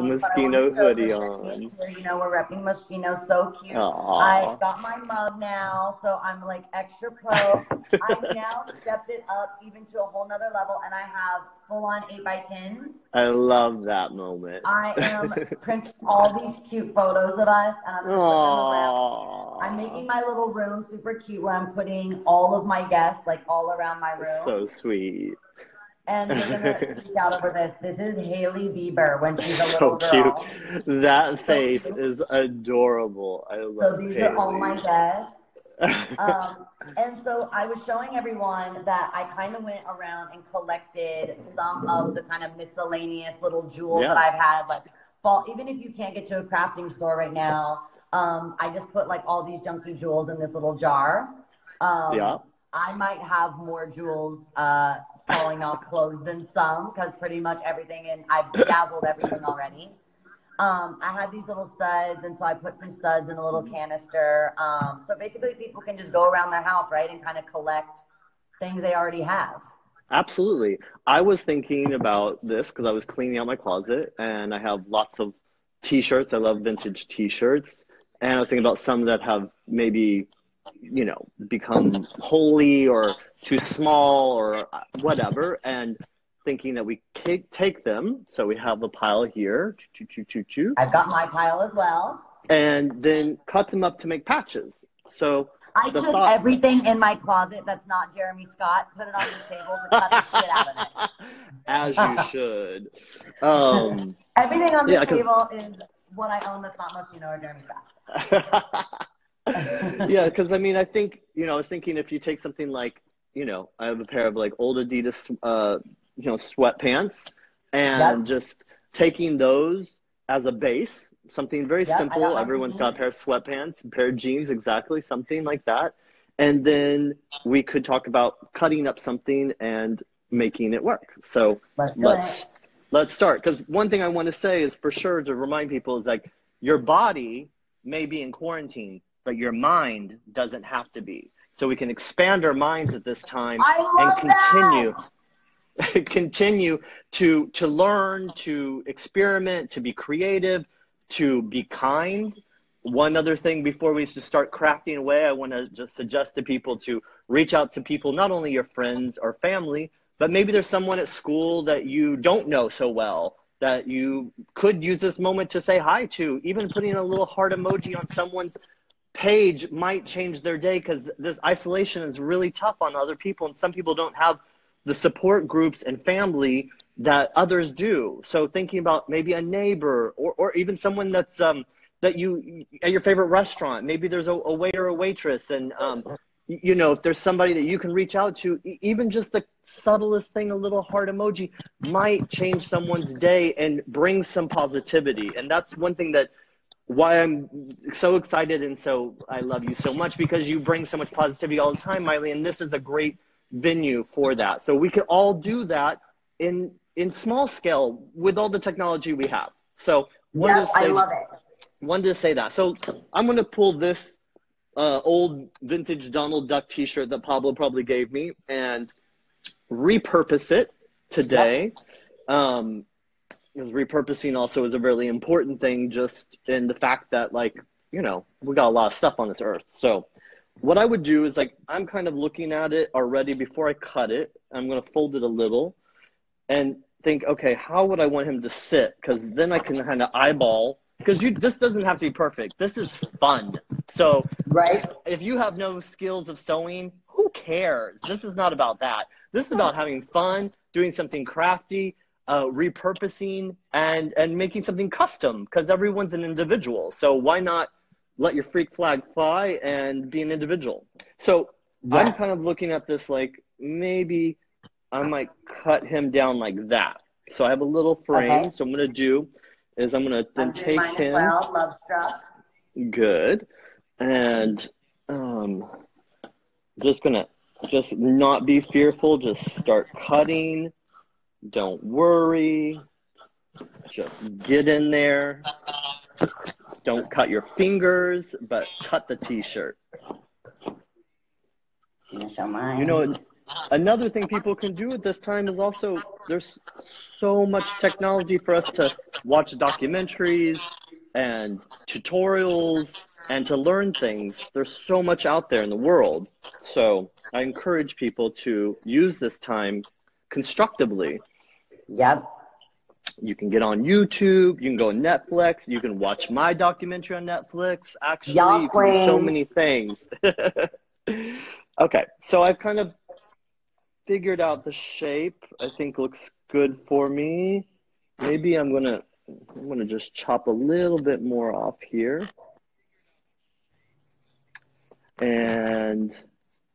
but I wanted to Moschino show hoodie the Christmas on. here. We're repping Moschino, so cute. I Aww. got my mug now, so I'm like extra pro. I've now stepped it up even to a whole nother level, and I have full-on 8x10s. I love that moment. I am printing all these cute photos of us, and I'm going to put them around. I'm making Aww. my little room super cute where I'm putting all of my guests like all around my room. So sweet. And you're going to freak out over this. This is Hailey Bieber when she's a So little cute. girl. That So face cute. is adorable. I So love these are all my Haley. guests. And so I was showing everyone that I kind of went around and collected some of the kind of miscellaneous little jewels that Yeah. I've had. Like, fall, even if you can't get to a crafting store right now, I just put like all these junky jewels in this little jar. Yeah. I might have more jewels falling off clothes than some because pretty much everything, and I've bedazzled everything already. I had these little studs, and so I put some studs in a little canister. So basically, people can just go around their house, right, and kind of collect things they already have. Absolutely. I was thinking about this because I was cleaning out my closet and I have lots of t-shirts. I love vintage t-shirts. And I was thinking about some that have maybe, become holey or too small or whatever. And thinking that we take them. So we have a pile here. Choo, choo, choo, choo, I've got my pile as well. and then cut them up to make patches. So I the took thought, everything in my closet that's not Jeremy Scott, put it on this table to cut the shit out of as you it. should. Everything on this Yeah, because table is what I own that's not Moschino or Jeremy Scott. yeah, because I mean, I think I was thinking if you take something like I have a pair of like old Adidas sweatpants, and Yep. just taking those as a base, something very Yep. I got simple. my Everyone's got a jeans. pair of sweatpants, a pair of jeans, exactly, something like that. And then we could talk about cutting up something and making it work. So Let's do it. let's start. Because one thing I want to say is for sure to remind people is like your body may be in quarantine, but your mind doesn't have to be. So we can expand our minds at this time I and love that. continue to learn, to experiment, to be creative, to be kind. One other thing before we just start crafting away, I want to just suggest to people to reach out to people, not only your friends or family, but maybe there's someone at school that you don't know so well that you could use this moment to say hi to. Even putting a little heart emoji on someone's page might change their day, because this isolation is really tough on other people, and some people don't have the support groups and family that others do. So thinking about maybe a neighbor or even someone that's that you at your favorite restaurant, maybe there's a waiter or waitress, and if there's somebody that you can reach out to, even just the subtlest thing, a little heart emoji, might change someone's day and bring some positivity. And that's one thing that why I'm so excited, and so I love you so much, because you bring so much positivity all the time, Miley, and this is a great venue for that. So we can all do that in small scale with all the technology we have. So Yep, I love it. wanted to say that. So I'm going to pull this old vintage Donald Duck t-shirt that Pablo probably gave me and repurpose it today. Yep. Because repurposing also is a really important thing, just in the fact that, like, we got a lot of stuff on this earth. So what I would do is, like, I'm kind of looking at it already before I cut it. I'm going to fold it a little and think, okay, how would I want him to sit? Because then I can kind of eyeball, because this doesn't have to be perfect. This is fun. So right. If you have no skills of sewing, who cares? This is not about that. This is about having fun, doing something crafty, repurposing, and making something custom, because everyone's an individual. So why not let your freak flag fly and be an individual? So Yes. I'm kind of looking at this like maybe I might cut him down like that. So I have a little frame. Okay. So I'm going to do is I'm going to then take mine him. as well. Love struck. Good. And just going to not be fearful. Just start cutting. Don't worry. Just get in there. Don't cut your fingers, but cut the t-shirt. I'm gonna show mine. Another thing people can do at this time is also there's so much technology for us to watch documentaries and tutorials and to learn things. There's so much out there in the world. So I encourage people to use this time constructively. Yep. You can get on YouTube, you can go on Netflix, you can watch my documentary on Netflix. Actually, you can do so many things. Okay, so I've kind of figured out the shape. I think looks good for me. Maybe I'm gonna just chop a little bit more off here. And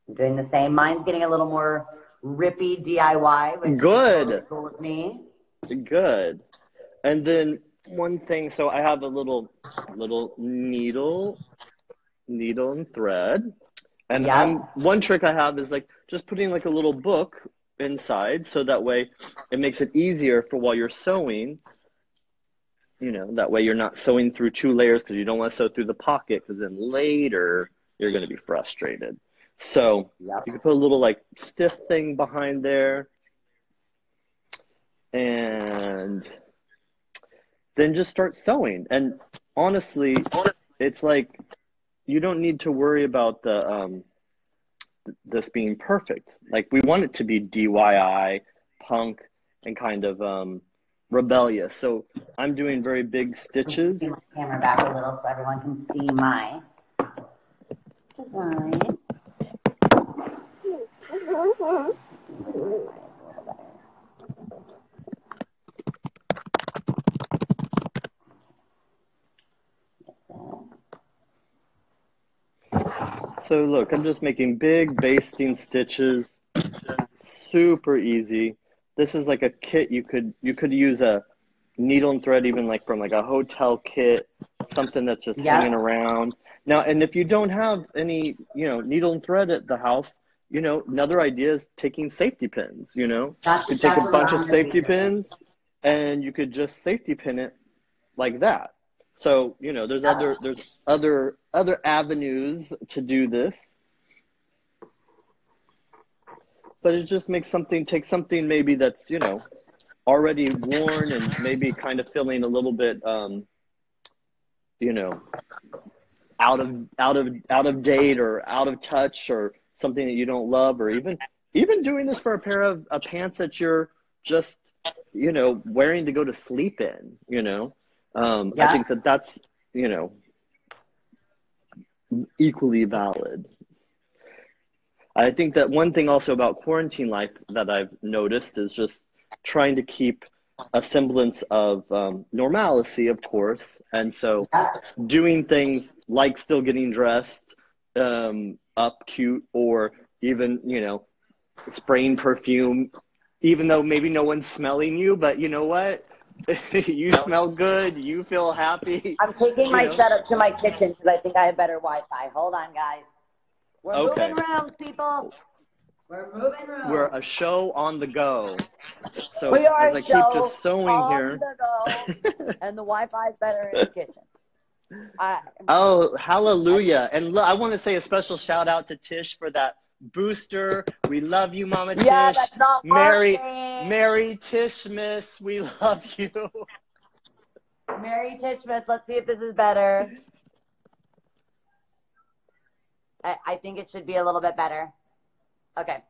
I'm doing the same. Mine's getting a little more rippy DIY, which good. is cool with me. Good. And then one thing, so I have a little needle and thread. And one trick I have is like just putting like a little book inside, so that way it makes it easier for while you're sewing. You know, that way you're not sewing through 2 layers because you don't want to sew through the pocket, because then later you're going to be frustrated. So you can put a little like stiff thing behind there, and then just start sewing. And honestly, it's like you don't need to worry about the this being perfect. Like, we want it to be DIY, punk, and kind of rebellious. So I'm doing very big stitches. Bring my camera back a little so everyone can see my design. So look, I'm just making big basting stitches, super easy. This is like a kit. You could use a needle and thread, even like from like a hotel kit, something that's just hanging around. Now, and if you don't have any, needle and thread at the house, another idea is taking safety pins. You could take a bunch of safety pins, and you could just safety pin it like that. So, there's other avenues to do this. But it just makes take something maybe that's, already worn and maybe kind of feeling a little bit, out of date or out of touch, or something that you don't love, or even doing this for a pair of pants that you're just, wearing to go to sleep in, I think that's, equally valid. I think that one thing also about quarantine life that I've noticed is just trying to keep a semblance of normalcy, of course. And so doing things like still getting dressed up cute, or even, spraying perfume, even though maybe no one's smelling you, but you know what? You smell good. You feel happy. I'm taking my setup to my kitchen because I think I have better Wi-Fi. Hold on, guys. We're moving rooms, people. We're moving rooms. We're a show on the go. So we are as I a show keep just sewing on here, the go, and the Wi-Fi is better in the kitchen. Oh, hallelujah. And I want to say a special shout out to Tish for that booster. We love you, Mama Tish. Yeah, that's not Merry working. Tishmas. We love you. Merry Tishmas. Let's see if this is better. I think it should be a little bit better. Okay.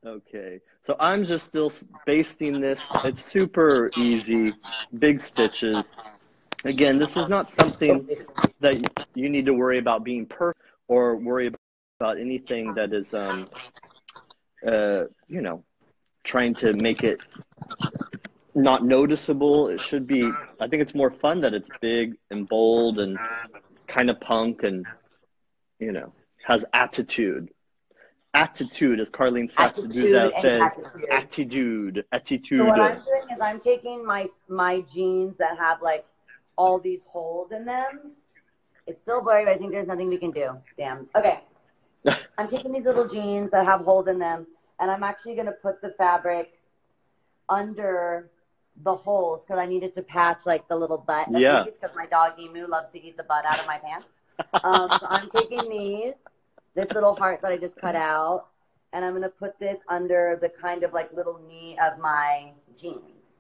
Okay. So I'm just still basting this. It's super easy. Big stitches. Again, this is not something that you need to worry about being perfect, or worry about anything that is, trying to make it not noticeable. It should be, I think it's more fun that it's big and bold and kind of punk and, has attitude. Attitude, as Carlene Sapsudza says. Attitude. So what I'm doing is I'm taking my jeans that have like all these holes in them. It's still blurry, but I think there's nothing we can do. Damn. Okay. I'm taking these little jeans that have holes in them, and I'm actually going to put the fabric under the holes because I needed to patch like the little butt of these because my dog Emu loves to eat the butt out of my pants. So I'm taking these this little heart that I just cut out, and I'm going to put this under the kind of like little knee of my jeans.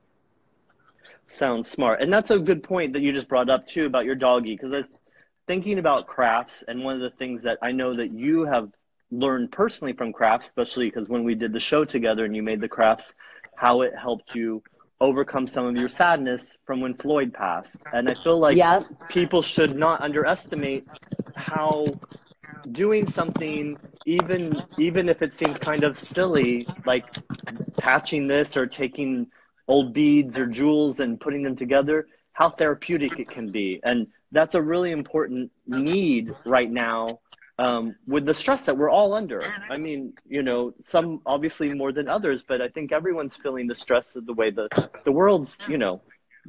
Sounds smart. And that's a good point that you just brought up too about your doggy, because I was thinking about crafts, and one of the things that I know that you have learned personally from crafts, especially because when we did the show together and you made the crafts, how it helped you overcome some of your sadness from when Floyd passed. And I feel like Yep. people should not underestimate how doing something, even if it seems kind of silly, like patching this or taking old beads or jewels and putting them together, how therapeutic it can be. And that's a really important need right now, with the stress that we're all under. I mean, you know, some obviously more than others, but I think everyone's feeling the stress of the way the world's, you know,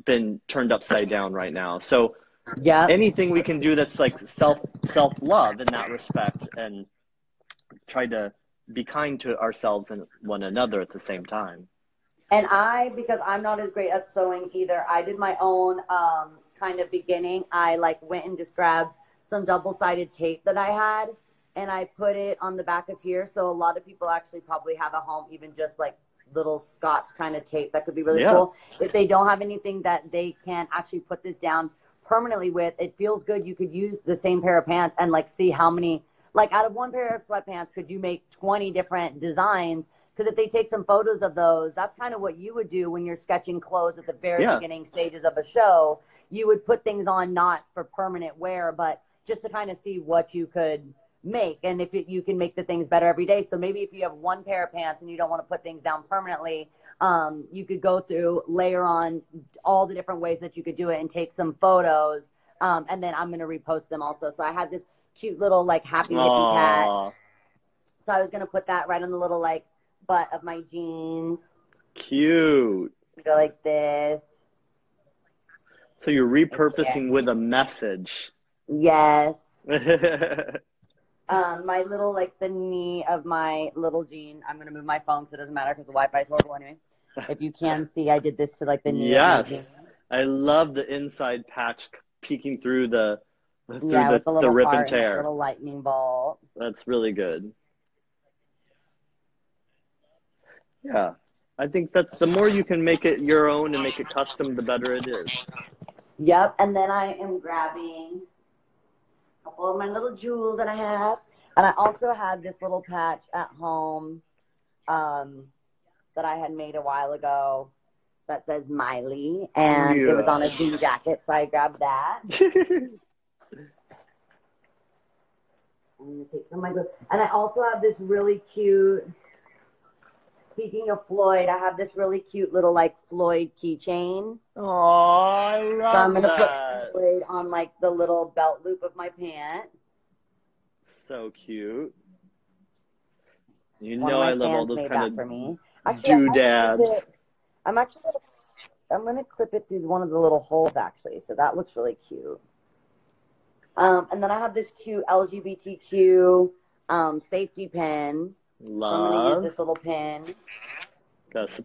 been turned upside down right now. So Yep. anything we can do that's like self love in that respect, and try to be kind to ourselves and one another at the same time. And because I'm not as great at sewing either, I did my own kind of beginning. I like went and just grabbed some double-sided tape that I had, and I put it on the back of here. So a lot of people actually probably have at home even just like little Scotch kind of tape that could be really cool. If they don't have anything that they can actually put this down permanently with, it feels good. You could use the same pair of pants and like see how many, like out of one pair of sweatpants, could you make 20 different designs? Because if they take some photos of those, that's kind of what you would do when you're sketching clothes at the very beginning stages of a show. You would put things on not for permanent wear, but just to kind of see what you could make, and if you can make the things better every day. So maybe if you have one pair of pants and you don't want to put things down permanently, you could go through, layer on all the different ways that you could do it and take some photos. And then I'm going to repost them also. So I had this cute little like happy hippie patch. So I was going to put that right on the little like butt of my jeans. Cute. Go like this. So you're repurposing with a message. Yes. My little, like the knee of my little jean. I'm going to move my phone so it doesn't matter because the Wi-Fi is horrible anyway. If you can see, I did this to like the knee of my jean. I love the inside patch peeking through the with the little rip heart and tear. And little lightning bolt. That's really good. Yeah. I think that's, the more you can make it your own and make it custom, the better it is. Yep. And then I am grabbing a couple of my little jewels that I have. And I also had this little patch at home that I had made a while ago that says Miley. And it was on a jean jacket, so I grabbed that. I'm going to take some of my, and I also have this really cute, speaking of Floyd, I have this really cute little like Floyd keychain. Oh, I love that. So I'm going to put Floyd on like the little belt loop of my pant. So cute. You know I love all those kind of for me. doodads. I'm going to clip it through one of the little holes actually. So that looks really cute. And then I have this cute LGBTQ safety pin. Love. So I'm going to use this little pin.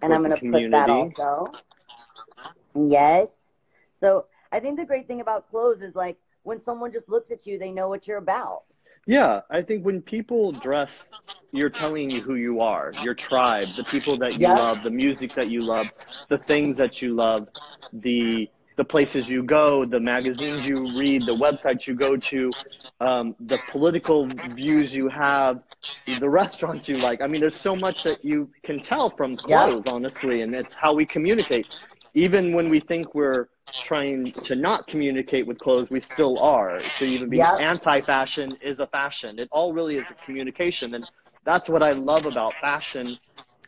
And I'm going to put that also. Yes. So I think the great thing about clothes is like when someone just looks at you, they know what you're about. Yeah, I think when people dress, you're telling you who you are, your tribe, the people that you love, the music that you love, the things that you love, the places you go, the magazines you read, the websites you go to, the political views you have, the restaurants you like. I mean, there's so much that you can tell from clothes, honestly, and it's how we communicate. Even when we think we're trying to not communicate with clothes, we still are. So even being anti-fashion is a fashion. It all really is a communication. And that's what I love about fashion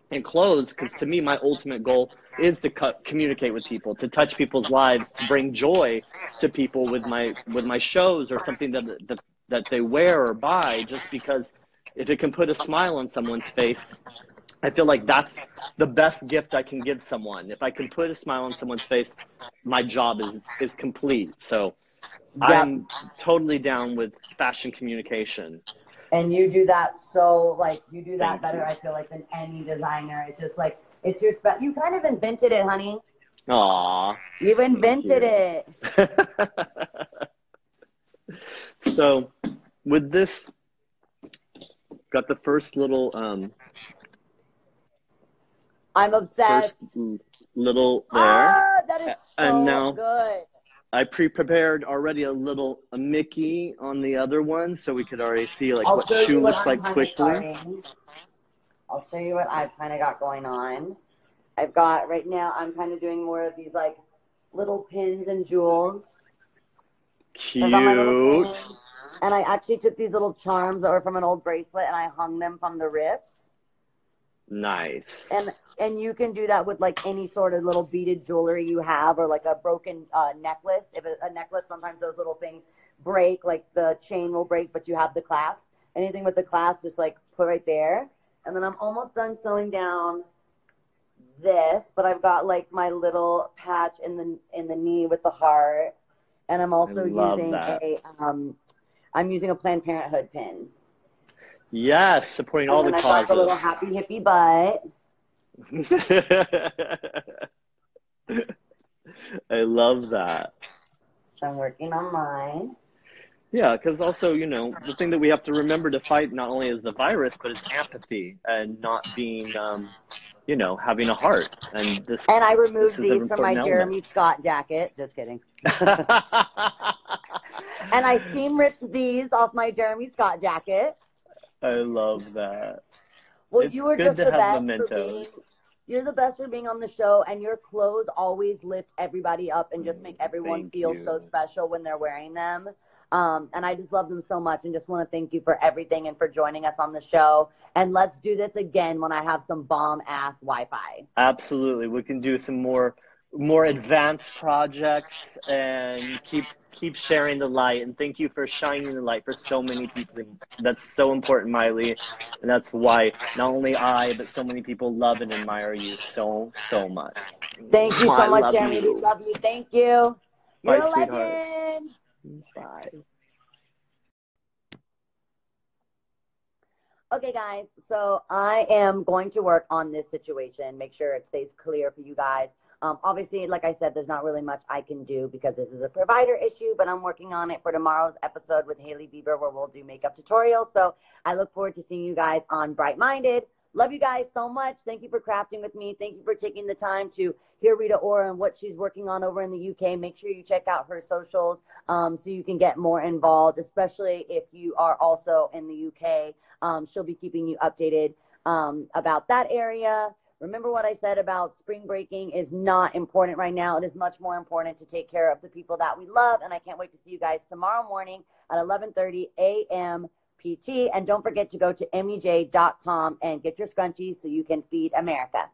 and clothes, because to me, my ultimate goal is to communicate with people, to touch people's lives, to bring joy to people with my shows or something that they wear or buy, just because if it can put a smile on someone's face, I feel like that's the best gift I can give someone. If I can put a smile on someone's face, my job is complete. So I'm totally down with fashion communication. And you do that so, like, you do that better, I feel like, than any designer. It's just like, it's your you kind of invented it, honey. Aw. You invented it. So with this got the first little I'm obsessed. little there. Ah, that is And so now good. I pre-prepared already a Mickey on the other one, so we could already see like what shoe looks like quickly. I'll show you what I've kind of got going on. I've got right now, I'm kind of doing more of these like little pins and jewels. Cute. I've got my little pins, and I actually took these little charms that were from an old bracelet and I hung them from the rips. Nice. And you can do that with like any sort of little beaded jewelry you have, or like a broken necklace. If a necklace, sometimes those little things break, like the chain will break, but you have the clasp. Anything with the clasp, just like put right there. And then I'm almost done sewing down this, but I've got like my little patch in the knee with the heart, and I'm also using I'm using a Planned Parenthood pin. Yes, supporting all the causes. I've got the little happy hippie butt. I love that. So I'm working on mine. Yeah, because also, you know, the thing that we have to remember to fight not only is the virus, but it's apathy and not being, you know, having a heart. And I removed these from my Jeremy Scott jacket. Just kidding. And I seam ripped these off my Jeremy Scott jacket. I love that. Well, you are just the best you're the best for being on the show, and your clothes always lift everybody up and just make everyone feel so special when they're wearing them. And I just love them so much, and just want to thank you for everything and for joining us on the show. And let's do this again when I have some bomb-ass Wi-Fi. Absolutely. We can do some more advanced projects and keep sharing the light. And thank you for shining the light for so many people. That's so important, Miley. And that's why not only I, but so many people love and admire you so much. Thank you so much, Jeremy. We love you. Thank you. You're a legend. Bye. Okay, guys, so I am going to work on this situation, make sure it stays clear for you guys. Obviously, like I said, there's not really much I can do because this is a provider issue, but I'm working on it for tomorrow's episode with Hailey Bieber, where we'll do makeup tutorials. So I look forward to seeing you guys on Bright Minded. Love you guys so much. Thank you for crafting with me. Thank you for taking the time to hear Rita Ora and what she's working on over in the UK. Make sure you check out her socials so you can get more involved, especially if you are also in the UK. She'll be keeping you updated about that area. Remember what I said about spring breaking is not important right now. It is much more important to take care of the people that we love. And I can't wait to see you guys tomorrow morning at 11:30 a.m. PT. And don't forget to go to MEJ.com and get your scrunchies so you can feed America.